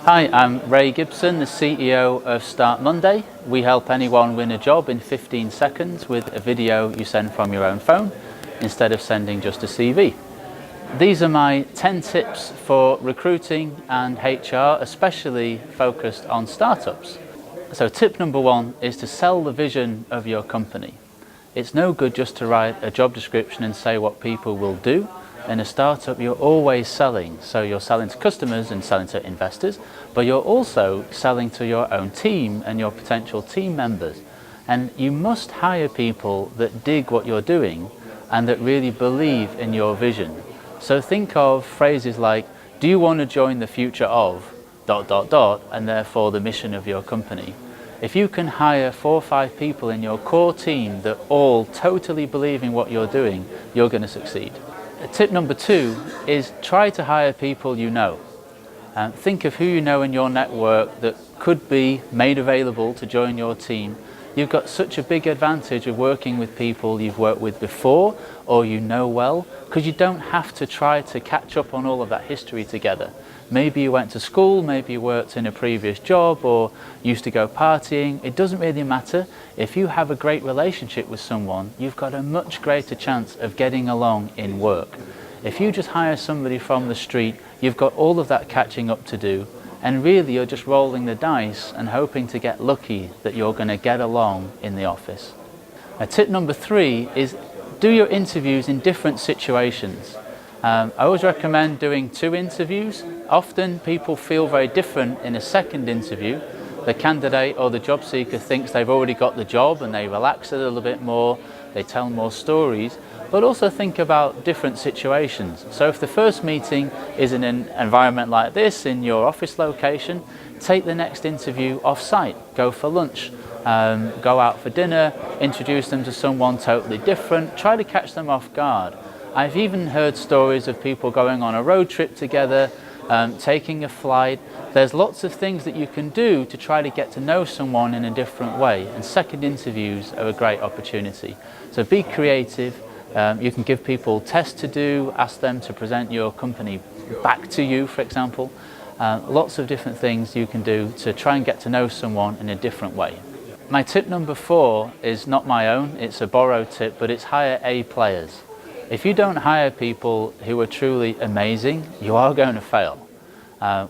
Hi, I'm Ray Gibson, the CEO of StartMonday. We help anyone win a job in 15 seconds with a video you send from your own phone instead of sending just a CV. These are my 10 tips for recruiting and HR, especially focused on startups. So tip number 1 is to sell the vision of your company. It's no good just to write a job description and say what people will do. In a startup, you're always selling. So you're selling to customers and selling to investors, but you're also selling to your own team and your potential team members. And you must hire people that dig what you're doing and that really believe in your vision. So think of phrases like, do you want to join the future of ... and therefore the mission of your company. If you can hire 4 or 5 people in your core team that all totally believe in what you're doing, you're going to succeed. Tip number 2 is try to hire people you know. Think of who you know in your network that could be made available to join your team. You've got such a big advantage of working with people you've worked with before or you know well, because you don't have to try to catch up on all of that history together. Maybe you went to school, maybe you worked in a previous job or used to go partying. It doesn't really matter. If you have a great relationship with someone, you've got a much greater chance of getting along in work. If you just hire somebody from the street, you've got all of that catching up to do, and really you're just rolling the dice and hoping to get lucky that you're going to get along in the office. Tip number 3 is do your interviews in different situations. I always recommend doing 2 interviews. Often people feel very different in a second interview. The candidate or the job seeker thinks they've already got the job and they relax a little bit more, they tell more stories, but also think about different situations. So if the first meeting is in an environment like this in your office location, take the next interview off-site, go for lunch, go out for dinner, introduce them to someone totally different, try to catch them off guard. I've even heard stories of people going on a road trip together, taking a flight. There's lots of things that you can do to try to get to know someone in a different way, and second interviews are a great opportunity. So be creative. You can give people tests to do, ask them to present your company back to you, for example. Lots of different things you can do to try and get to know someone in a different way. My tip number 4 is not my own, it's a borrowed tip, but it's hire A players. If you don't hire people who are truly amazing, you are going to fail.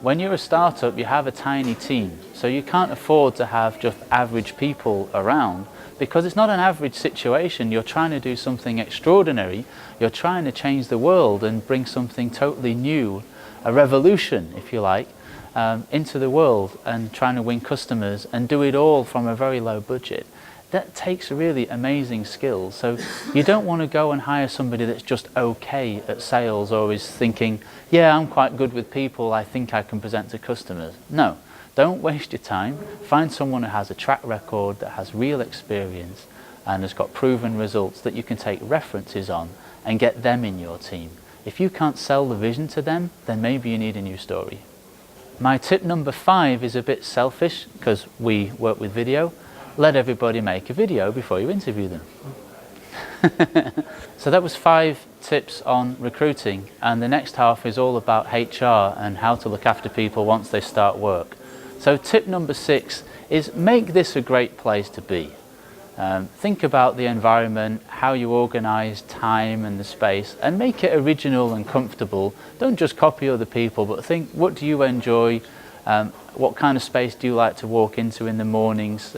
When you're a startup, you have a tiny team, so you can't afford to have just average people around, because it's not an average situation. You're trying to do something extraordinary. You're trying to change the world and bring something totally new, a revolution, if you like, into the world, and trying to win customers and do it all from a very low budget. That takes really amazing skills. So you don't want to go and hire somebody that's just okay at sales or is thinking, yeah, I'm quite good with people, I think I can present to customers. No, don't waste your time. Find someone who has a track record, that has real experience and has got proven results that you can take references on and get them in your team. If you can't sell the vision to them, then maybe you need a new story. My tip number 5 is a bit selfish because we work with video. Let everybody make a video before you interview them. So that was 5 tips on recruiting, and the next half is all about HR and how to look after people once they start work. So tip number 6 is make this a great place to be. Think about the environment, how you organise time and the space, and make it original and comfortable. Don't just copy other people, but think, what do you enjoy? What kind of space do you like to walk into in the mornings?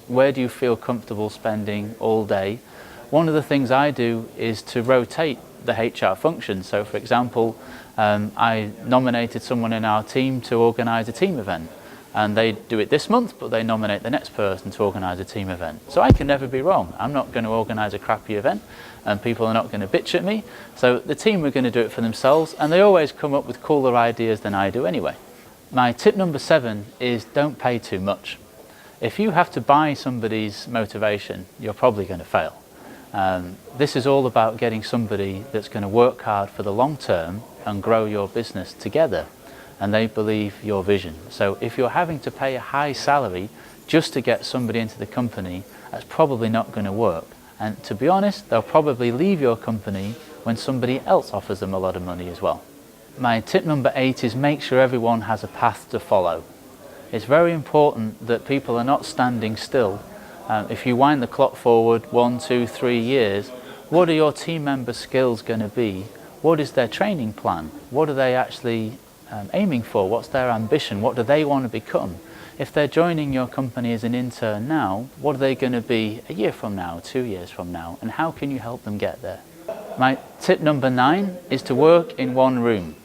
Where do you feel comfortable spending all day? One of the things I do is to rotate the HR function. So for example, I nominated someone in our team to organise a team event, and they do it this month, but they nominate the next person to organise a team event. So I can never be wrong. I'm not going to organise a crappy event and people are not going to bitch at me. So the team are going to do it for themselves, and they always come up with cooler ideas than I do anyway. My tip number 7 is don't pay too much. If you have to buy somebody's motivation, you're probably going to fail. This is all about getting somebody that's going to work hard for the long term and grow your business together, and they believe your vision. So if you're having to pay a high salary just to get somebody into the company, that's probably not going to work. And to be honest, they'll probably leave your company when somebody else offers them a lot of money as well. My tip number 8 is make sure everyone has a path to follow. It's very important that people are not standing still. If you wind the clock forward 1, 2, 3 years, what are your team members' skills going to be? What is their training plan? What are they actually aiming for? What's their ambition? What do they want to become? If they're joining your company as an intern now, what are they going to be a year from now, 2 years from now? And how can you help them get there? My tip number 9 is to work in one room.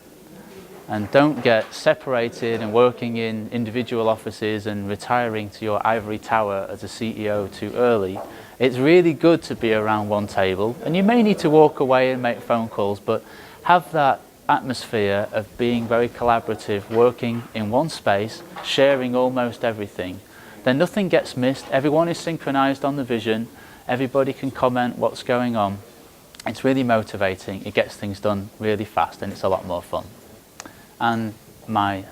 And don't get separated and working in individual offices and retiring to your ivory tower as a CEO too early. It's really good to be around one table, and you may need to walk away and make phone calls, but have that atmosphere of being very collaborative, working in one space, sharing almost everything. Then nothing gets missed, everyone is synchronized on the vision, everybody can comment what's going on. It's really motivating, it gets things done really fast, and it's a lot more fun. And my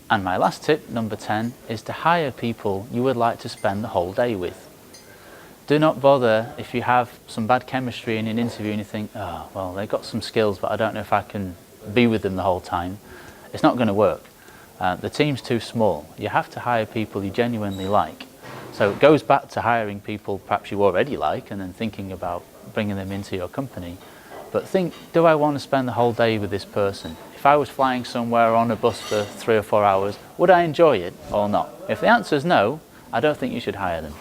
last tip, number 10, is to hire people you would like to spend the whole day with. Do not bother if you have some bad chemistry in an interview and you think, oh, well, they've got some skills, but I don't know if I can be with them the whole time. It's not going to work. The team's too small. You have to hire people you genuinely like. So it goes back to hiring people perhaps you already like and then thinking about bringing them into your company. But think, do I want to spend the whole day with this person? If I was flying somewhere on a bus for 3 or 4 hours, would I enjoy it or not? If the answer is no, I don't think you should hire them.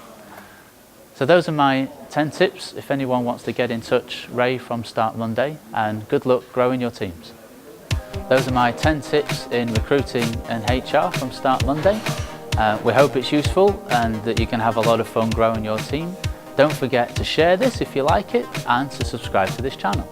So those are my 10 tips. If anyone wants to get in touch, Ray from StartMonday, and good luck growing your teams. Those are my 10 tips in recruiting and HR from StartMonday. We hope it's useful and that you can have a lot of fun growing your team. Don't forget to share this if you like it and to subscribe to this channel.